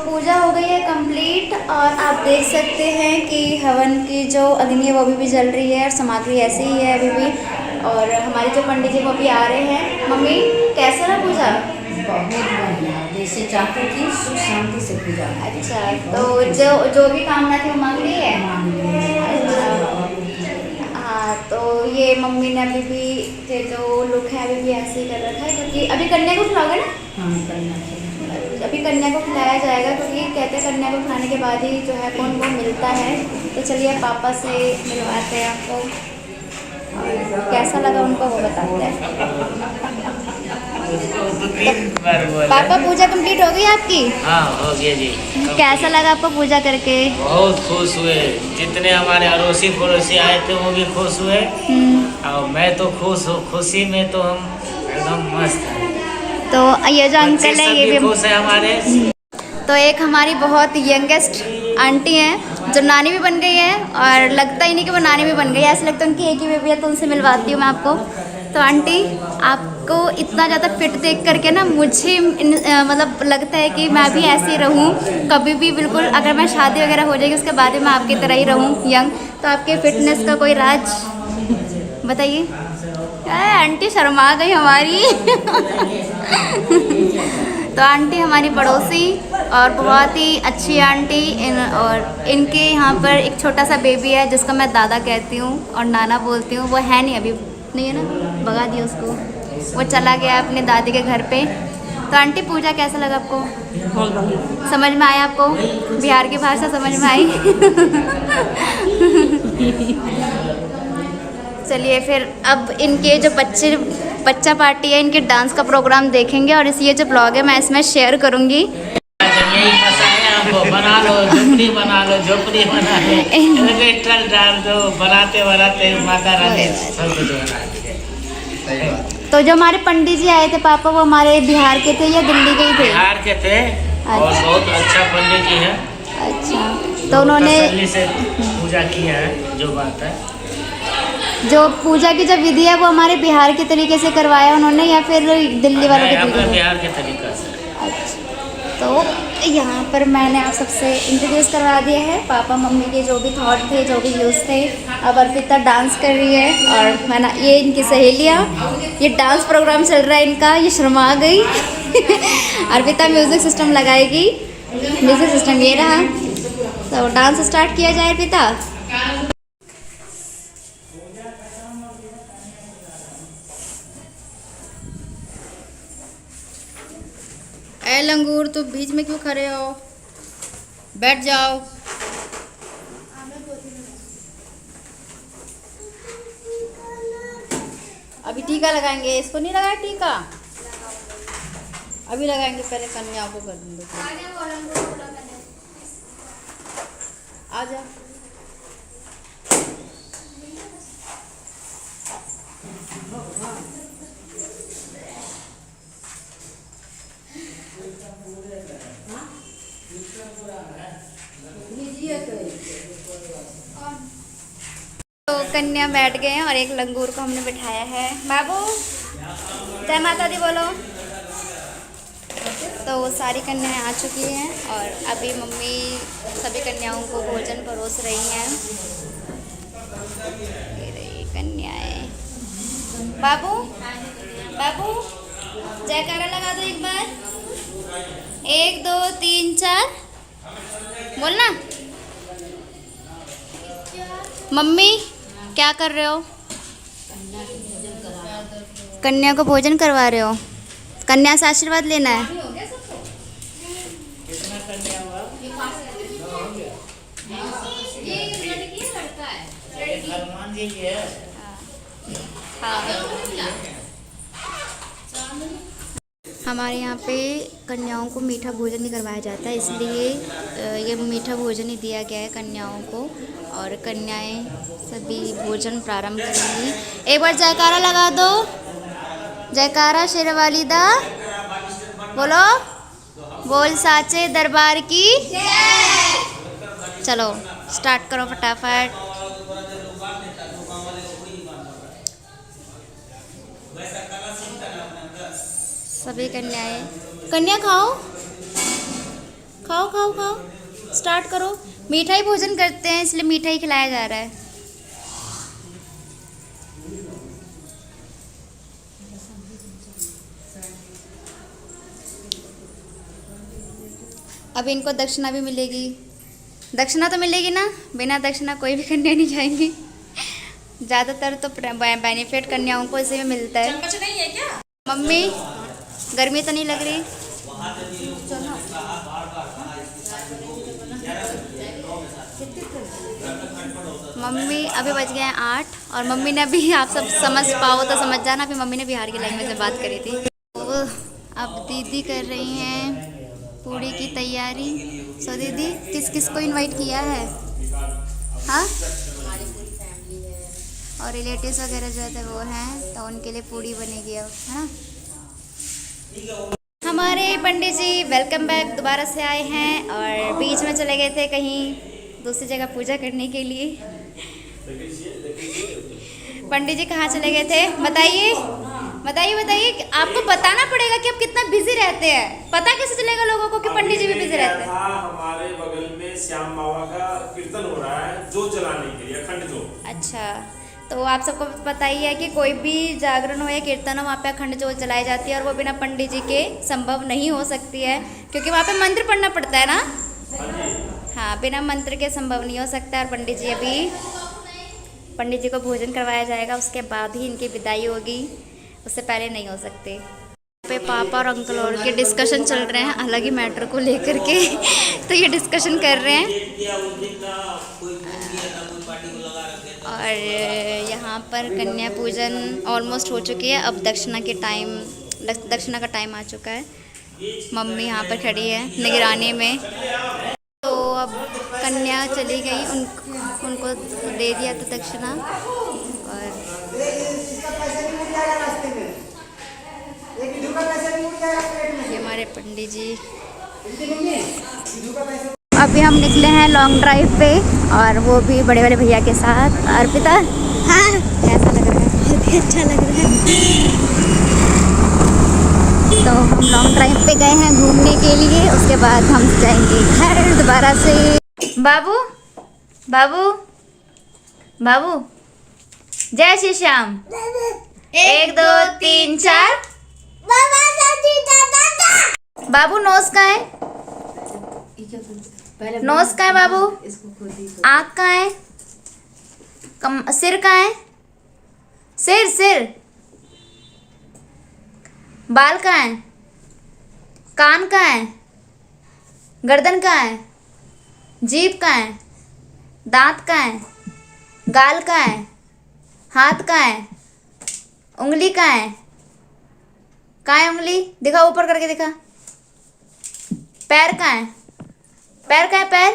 पूजा हो गई है कंप्लीट और आप देख सकते हैं कि हवन की जो अग्नि है वो अभी भी जल रही है और सामग्री ऐसे ही है अभी भी। और हमारे जो पंडित जी वो भी आ रहे हैं। मम्मी कैसा रहा पूजा? बहुत बढ़िया, जैसे चाहते थी सुख शांति से पूजा। अच्छा, तो जो भी कामना थी वो मांग ली है? हाँ, तो ये मम्मी ने अभी भी जो लुक है अभी भी ऐसे ही कर रखा है, क्योंकि अभी कन्या को खिलाओगे ना? हाँ, करना चाहिए। अभी कन्या को खिलाया जाएगा, क्योंकि कहते हैं कन्या को खिलाने के बाद ही जो है कौन वो मिलता है। तो चलिए पापा से मिलवाते हैं आपको, और कैसा लगा उनको वो बताते हैं। पापा पूजा कंप्लीट हो गई आपकी? हाँ, हो गया जी। कैसा लगा आपको पूजा करके? बहुत खुश हुए, जितने हमारे अड़ोसी पड़ोसी आए थे वो भी खुश हुए और मैं तो खुश हूँ। खुशी में तो हम एकदम मस्त हैं। तो ये जो अंकल है ये भी खुश है हमारे। तो एक हमारी बहुत यंगेस्ट आंटी हैं जो नानी भी बन गई है, और लगता ही नहीं कि वो नानी भी बन गई है, ऐसे लगता है उनकी एक ही बेबी है। तो उनसे मिलवाती हूँ मैं आपको। तो आंटी, आपको इतना ज़्यादा फिट देख करके ना मुझे मतलब लगता है कि मैं भी ऐसी रहूँ कभी भी, बिल्कुल। अगर मैं शादी वगैरह हो जाएगी उसके बाद भी मैं आपकी तरह ही रहूँ यंग। तो आपके फिटनेस का कोई राज बताइए। आंटी शर्मा गई हमारी। तो आंटी हमारी पड़ोसी और बहुत ही अच्छी आंटी और इनके यहाँ पर एक छोटा सा बेबी है जिसको मैं दादा कहती हूँ और नाना बोलती हूँ। वो है नहीं, अभी नहीं है ना, भगा दिया उसको, वो चला गया अपने दादी के घर पे। तो आंटी पूजा कैसा लगा आपको? समझ में आया आपको? बिहार की भाषा समझ में आई? चलिए फिर अब इनके जो बच्चा पार्टी है, इनके डांस का प्रोग्राम देखेंगे, और ये जो ब्लॉग है मैं इसमें शेयर करूँगी। बना लो झोपड़ी, बना लो झोपड़ी, बना लो डाल दो, बनाते बनाते माता रानी सब कुछ बना। तो जो हमारे पंडित जी आए थे पापा, वो हमारे बिहार के थे या दिल्ली के ही थे? बिहार के थे। और बहुत अच्छा पंडित जी है। अच्छा, तो उन्होंने से पूजा किया है। जो बात है, जो पूजा की जो विधि है वो हमारे बिहार के तरीके से करवाया उन्होंने या फिर दिल्ली वालों के तरीके से? बिहार के तरीका से। अच्छा, तो यहाँ पर मैंने आप सबसे इंट्रोड्यूस करवा दिया है। पापा मम्मी के जो भी थॉट थे, जो भी यूज़ थे। अब अर्पिता डांस कर रही है, और मैं ना, ये इनकी सहेलियाँ, ये डांस प्रोग्राम चल रहा है इनका, ये शर्मा गई। अर्पिता म्यूज़िक सिस्टम लगाएगी। म्यूज़िक सिस्टम ये रहा। तो डांस स्टार्ट किया जाए अर्पिता। ए लंगूर, तो बीच में क्यों खड़े हो? बैठ जाओ। अभी टीका लगाएंगे। इसको नहीं लगाया टीका? अभी लगाएंगे, पहले कन्या को कर दूंगा। आ जा। तो कन्या बैठ गए हैं और एक लंगूर को हमने बिठाया है। बाबू जय माता दी बोलो। तो सारी कन्याएं आ चुकी हैं और अभी मम्मी सभी कन्याओं को भोजन परोस रही हैं। ये रही कन्याएं। बाबू बाबू जयकारा लगा दो एक बार। 1 2 3 4 बोलना। मम्मी क्या कर रहे हो? कन्या को भोजन करवा रहे हो। कन्या से आशीर्वाद लेना है। कितना करने हुआ? हनुमान जी की है। हमारे यहाँ पे कन्याओं को मीठा भोजन नहीं करवाया जाता है, इसलिए ये मीठा भोजन ही दिया गया है कन्याओं को। और कन्याएं सभी भोजन प्रारंभ करेंगी। एक बार जयकारा लगा दो। जयकारा शेरवाली दा बोलो। बोल साचे दरबार की। चलो स्टार्ट करो फटाफट। सभी कन्याएं, कन्या खाओ खाओ खाओ खाओ, स्टार्ट करो। मीठा ही भोजन करते हैं, इसलिए मीठा ही खिलाया जा रहा है। अब इनको दक्षिणा भी मिलेगी। दक्षिणा तो मिलेगी ना, बिना दक्षिणा कोई भी कन्या नहीं जाएंगी। ज़्यादातर तो बेनिफिट कन्याओं को इसी में मिलता है। चम्मच नहीं है क्या? मम्मी गर्मी तो नहीं लग रही? मम्मी अभी बज गए हैं 8 और मम्मी ने अभी, आप सब समझ पाओ तो समझ जाना, अभी मम्मी ने बिहार की लैंग्वेज में बात करी थी। तो अब दीदी कर रही हैं पूड़ी की तैयारी। सो दीदी किस किस को इनवाइट किया है? हाँ, और रिलेटिव्स वगैरह जो है वो हैं, तो उनके लिए पूड़ी बनेगी अब, है ना। हमारे पंडित जी वेलकम बैक दोबारा से आए हैं और बीच में चले गए थे कहीं दूसरी जगह पूजा करने के लिए। पंडित जी कहाँ चले गए थे बताइए? बताइए बताइए, आपको बताना पड़ेगा कि आप कितना बिजी रहते हैं। पता कैसे चलेगा लोगों को कि पंडित जी भी बिजी रहते हैं? हमारे बगल में श्याम बाबा का कीर्तन हो रहा है, जोत जलाने के लिए, अखंड जोत। अच्छा, तो आप सबको पता ही है कि कोई भी जागरण हो या कीर्तन हो, वहाँ पे अखंड जोत जलाई जाती है और वो बिना पंडित जी के संभव नहीं हो सकती है, क्योंकि वहाँ पे मंत्र पढ़ना पड़ता है ना। हाँ, बिना मंत्र के संभव नहीं हो सकता है। और पंडित जी अभी, पंडित जी को भोजन करवाया जाएगा, उसके बाद ही इनकी विदाई होगी, उससे पहले नहीं हो सकते। पे पापा और अंकल और के डिस्कशन चल रहे हैं अलग ही मैटर को लेकर के। तो ये डिस्कशन कर रहे हैं और यहाँ पर कन्या पूजन ऑलमोस्ट हो चुकी है। अब दक्षिणा का टाइम आ चुका है। मम्मी यहाँ पर खड़ी है निगरानी में। तो अब कन्या चली गई, उनको दे दिया तो दक्षिणा। और ये हमारे पंडित जी। अभी हम निकले हैं लॉन्ग ड्राइव पे और वो भी बड़े वाले भैया के साथ। अर्पिता, हाँ कैसा लग रहा है? बहुत अच्छा लग रहा है। तो हम लॉन्ग ड्राइव पे गए हैं घूमने के लिए, उसके बाद हम जाएंगे घर दोबारा से। बाबू बाबू बाबू, जय श्री श्याम। 1 2 3 4। बाबू नोज का है? नोज का है बाबू? आँख का है? सिर का है? सिर बाल का है? कान का है? गर्दन का है? जीभ का है? दांत का है? गाल का है? हाथ का है? उंगली का है? कहाँ है उंगली? दिखा, ऊपर करके दिखा। पैर का है? पैर का है?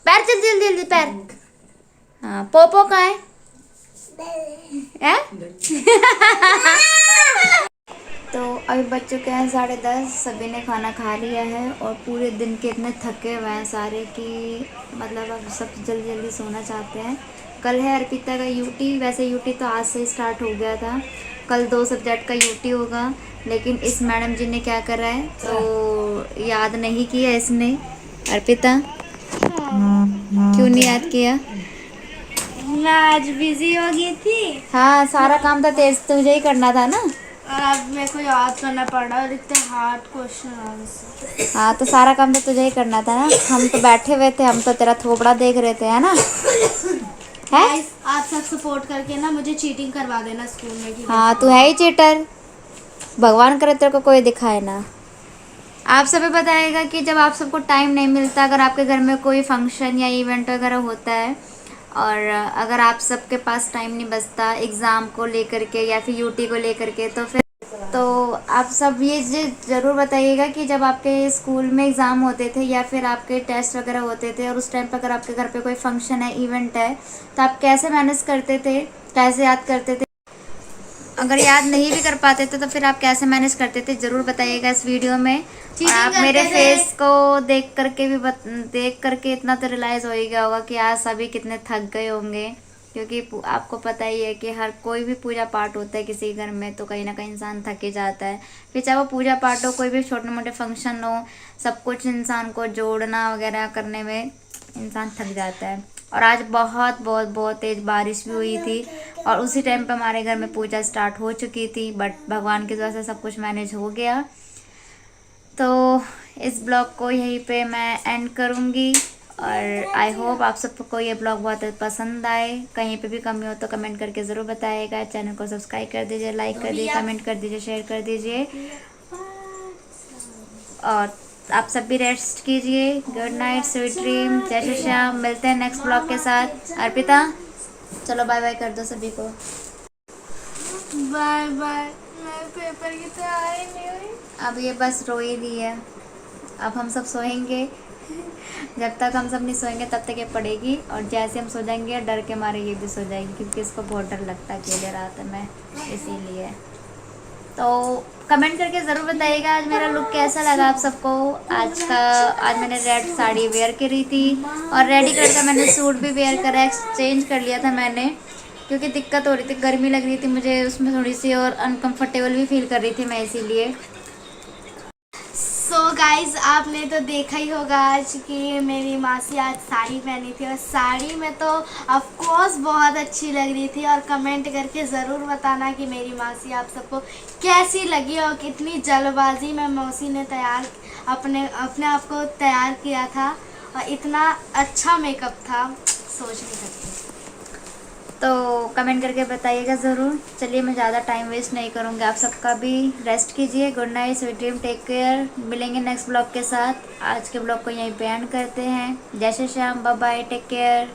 पैर जल्दी पैर। हाँ, पोपो का है? तो अभी बज चुके हैं 10:30। सभी ने खाना खा लिया है और पूरे दिन के इतने थके हुए हैं सारे कि मतलब अब सब जल्दी सोना चाहते हैं। कल है अर्पिता का यूटी। वैसे यूटी तो आज से ही स्टार्ट हो गया था, कल 2 सब्जेक्ट का यूटी होगा, लेकिन इस मैडम जी ने क्या करा है तो याद नहीं किया इसने। अर्पिता क्यों नहीं याद किया? मैं आज बिजी हो गई थी। हाँ, सारा काम तो तुझे ही करना था ना। और अब मेरे को याद करना पड़ रहा है और इतने हार्ड क्वेश्चन आ रहे हैं। हाँ तो सारा काम तो तुझे ही करना था ना, हम तो बैठे हुए थे, हम तो तेरा थोपड़ा देख रहे थे, है ना? है? Guys, आप सब सपोर्ट करके ना मुझे चीटिंग करवा देना स्कूल में की। हाँ तू है ही चीटर, भगवान करे तेरे को कोई दिखाए ना। आप सभी बताइएगा कि जब आप सबको टाइम नहीं मिलता, अगर आपके घर में कोई फंक्शन या इवेंट वगैरह होता है और अगर आप सबके पास टाइम नहीं बचता एग्ज़ाम को लेकर के या फिर यूटी को लेकर के, तो आप सब ये ज़रूर बताइएगा कि जब आपके स्कूल में एग्ज़ाम होते थे या फिर आपके टेस्ट वगैरह होते थे और उस टाइम पर अगर आपके घर पे कोई फंक्शन है, इवेंट है, तो आप कैसे मैनेज करते थे, कैसे याद करते थे? अगर याद नहीं भी कर पाते थे तो फिर आप कैसे मैनेज करते थे, ज़रूर बताइएगा इस वीडियो में। और आप मेरे फेस को देख करके इतना तो रियलाइज़ हो ही गया होगा कि आज सभी कितने थक गए होंगे, क्योंकि आपको पता ही है कि हर कोई भी पूजा पाठ होता है किसी घर में तो कहीं ना कहीं इंसान थक ही जाता है। फिर चाहे वो पूजा पाठ हो, कोई भी छोटे मोटे फंक्शन हो, सब कुछ इंसान को जोड़ना वगैरह करने में इंसान थक जाता है। और आज बहुत तेज़ बारिश भी हुई थी और उसी टाइम पे हमारे घर में पूजा स्टार्ट हो चुकी थी, बट भगवान की वजह से सब कुछ मैनेज हो गया। तो इस ब्लॉग को यहीं पे मैं एंड करूँगी और आई होप आप सबको ये ब्लॉग बहुत पसंद आए। कहीं पे भी कमी हो तो कमेंट करके ज़रूर बताइएगा। चैनल को सब्सक्राइब कर दीजिए, लाइक कर दीजिए, कमेंट कर दीजिए, शेयर कर दीजिए और आप सब भी रेस्ट कीजिए। गुड नाइट, स्वीट ड्रीम, जय श्री श्याम। मिलते हैं नेक्स्ट ब्लॉग के साथ। अर्पिता चलो बाय बाय कर दो सभी को। Bye bye. मैं पेपर की तैयारी नहीं हुई। अब ये बस रो ही रही है, अब हम सब सोएंगे। जब तक हम सब नहीं सोएंगे तब तक ये पड़ेगी और जैसे हम सो जाएंगे डर के मारे ये भी सो जाएगी, क्योंकि इसको बहुत डर लगता है अकेले रात में, इसीलिए। तो कमेंट करके ज़रूर बताइएगा आज मेरा लुक कैसा लगा आप सबको। आज मैंने रेड साड़ी वेयर करी थी और रेडी कलर का मैंने सूट भी वेयर करा, एक्सचेंज कर लिया था मैंने, क्योंकि दिक्कत हो रही थी, गर्मी लग रही थी मुझे उसमें थोड़ी सी और अनकंफर्टेबल भी फील कर रही थी मैं, इसीलिए। सो गाइज आपने तो देखा ही होगा आज कि मेरी मासी आज साड़ी पहनी थी और साड़ी में तो ऑफ कोर्स बहुत अच्छी लग रही थी। और कमेंट करके ज़रूर बताना कि मेरी मासी आप सबको कैसी लगी और कितनी जल्दबाजी में मौसी ने अपने आप को तैयार किया था और इतना अच्छा मेकअप था, सोच नहीं सकती। तो कमेंट करके बताइएगा ज़रूर। चलिए मैं ज़्यादा टाइम वेस्ट नहीं करूँगी, आप सबका भी रेस्ट कीजिए। Good night, sweet dream, take care. मिलेंगे नेक्स्ट ब्लॉग के साथ। आज के ब्लॉग को यहीं पे एंड करते हैं। जय Shri Shyam, bye bye, take care.